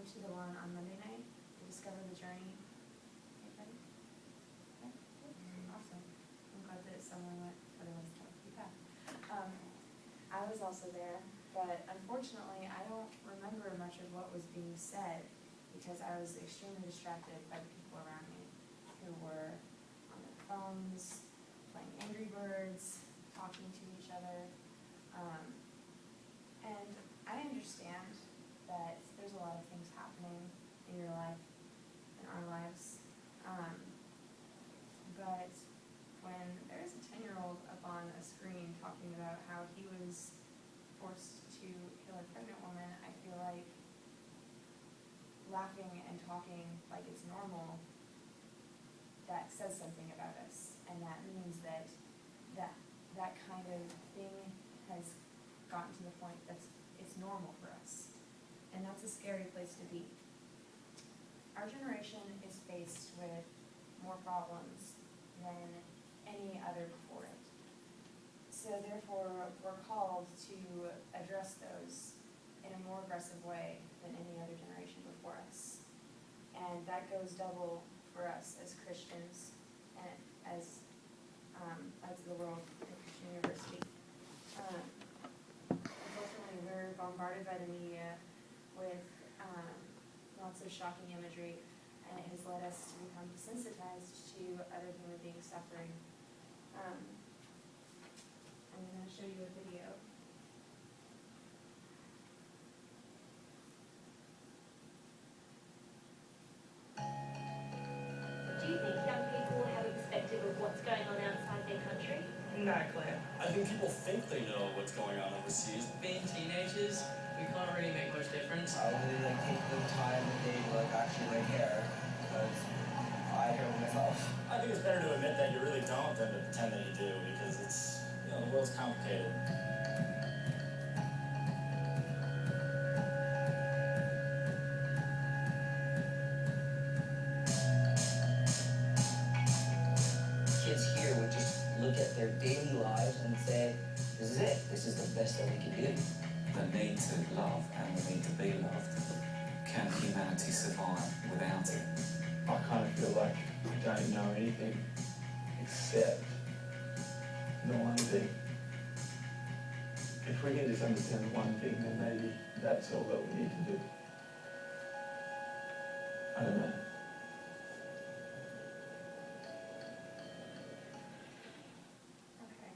to the one on Monday night, to Discover the Journey? Anybody? Okay, awesome. I'm glad that someone went for the ones that you have. I was also there, but unfortunately, I don't remember much of what was being said because I was extremely distracted by the people around me who were on their phones, playing Angry Birds, talking to each other. And I understand that there's a lot of things happening in your life, in our lives. But when there's a 10-year-old up on a screen talking about how he was forced to kill a pregnant woman, I feel like laughing and talking like it's normal, that says something about us. And that means that kind of thing has gotten to the point that it's normal for us. And that's a scary place to be. Our generation is faced with more problems than any other before it. So therefore, we're called to address those in a more aggressive way than any other generation before us. And that goes double for us as Christians and as Lights of the World at Christian University. Unfortunately, we're bombarded by the media with lots of shocking imagery, and it has led us to become desensitized to other human beings suffering. I'm going to show you a video. Do you think young people have a perspective of what's going on outside their country? No, Claire. I think people think they know what's going on overseas. Being teenagers, we can't really make much difference. I really take the time and day to actually care, because I care for myself. I think it's better to admit that you really don't than to pretend that you do, because it's, the world's complicated. Kids here would just look at their daily lives and say, this is it. This is the best that we can do. The need to love and the need to be loved. Can humanity survive without it? I kind of feel like I don't know anything except the one thing. If we can just understand the one thing, then maybe that's all that we need to do. I don't know. Okay.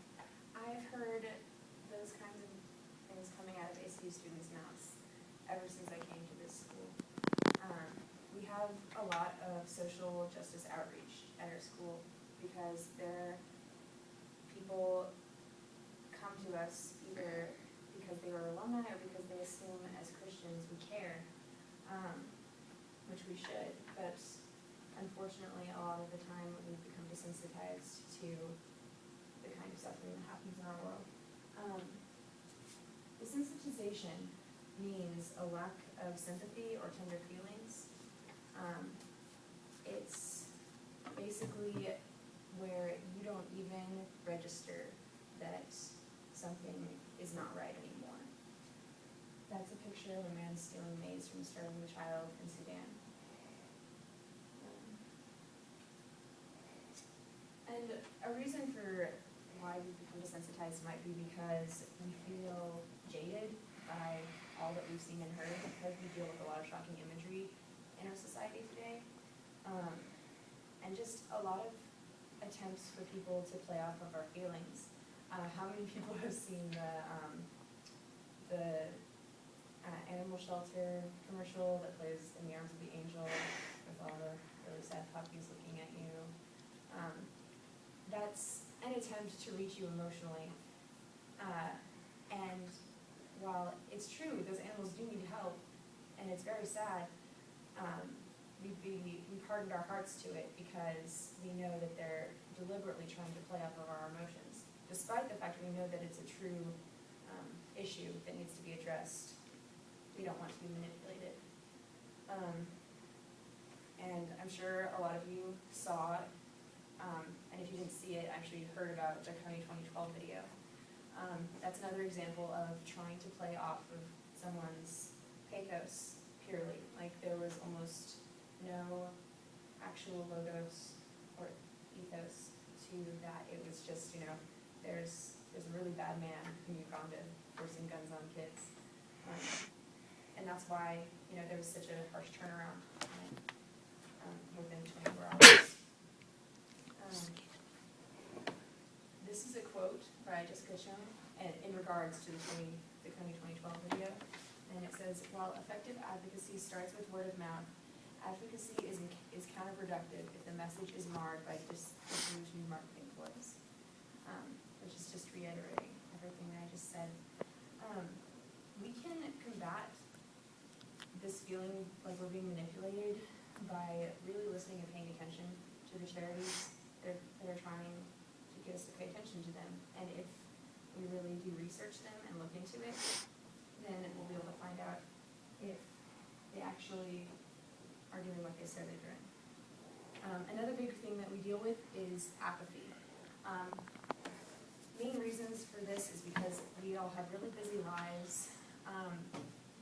I've heard those kinds of things coming out of ACU students' mouths ever since I came to this school. We have a lot of social justice outreach at our school because people come to us either because they were alumni or because they assume as Christians we care, which we should, but unfortunately a lot of the time we've become desensitized to the kind of suffering that happens in our world. Desensitization means a lack of sympathy or tender feelings. It's basically where you don't even register that something is not right anymore. That's a picture of a man stealing maize from a starving child in Sudan. And a reason for why we've become desensitized might be because we feel jaded by all that we've seen and heard, because we deal with a lot of shocking imagery in our society today. And just a lot of attempts for people to play off of our feelings. How many people have seen the animal shelter commercial that plays In the Arms of the Angel with all the really sad puppies looking at you? That's an attempt to reach you emotionally. And while it's true, those animals do need help, and it's very sad, we've hardened our hearts to it because we know that they're deliberately trying to play off of our emotions, despite the fact that we know that it's a true issue that needs to be addressed. We don't want to be manipulated. And I'm sure a lot of you saw, and if you didn't see it, I'm sure you've heard about the County 2012 video. That's another example of trying to play off of someone's pathos, purely, like there was almost no actual logos or ethos to that. It was just, there's a really bad man in Uganda forcing guns on kids. And that's why, there was such a harsh turnaround within 24 hours. This is a quote by Jessica Chung, and in regards to the Kony 2012 video, and it says, while effective advocacy starts with word of mouth, advocacy is counterproductive if the message is marred by disillusioned marketing ploys. Which is just reiterating everything that I just said. We can combat this feeling like we're being manipulated by really listening and paying attention to the charities that are trying to get us to pay attention to them. And if we really do research them and look into it, then we'll be able to find out if they actually are doing what they said they're doing. Another big thing that we deal with is apathy. Main reasons for this is because we all have really busy lives.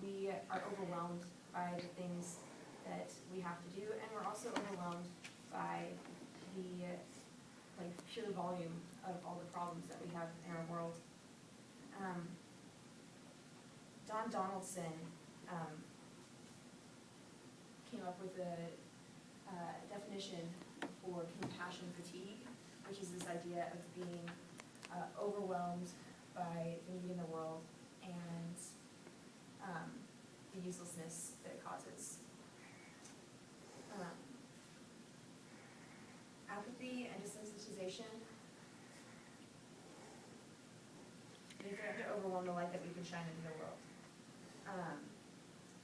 We are overwhelmed by the things that we have to do, and we're also overwhelmed by the pure volume of all the problems that we have in our world. Don Donaldson came up with a definition for compassion fatigue, which is this idea of being overwhelmed by the need in the world and the uselessness that it causes. Apathy and desensitization, they threaten to overwhelm the light that we can shine into the world.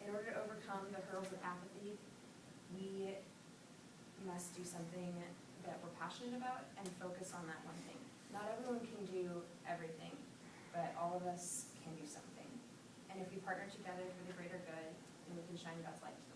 In order to overcome the hurdles of apathy, we must do something that we're passionate about and focus on that one thing. Not everyone can do everything, but all of us can do something. And if we partner together for the greater good, then we can shine God's light to the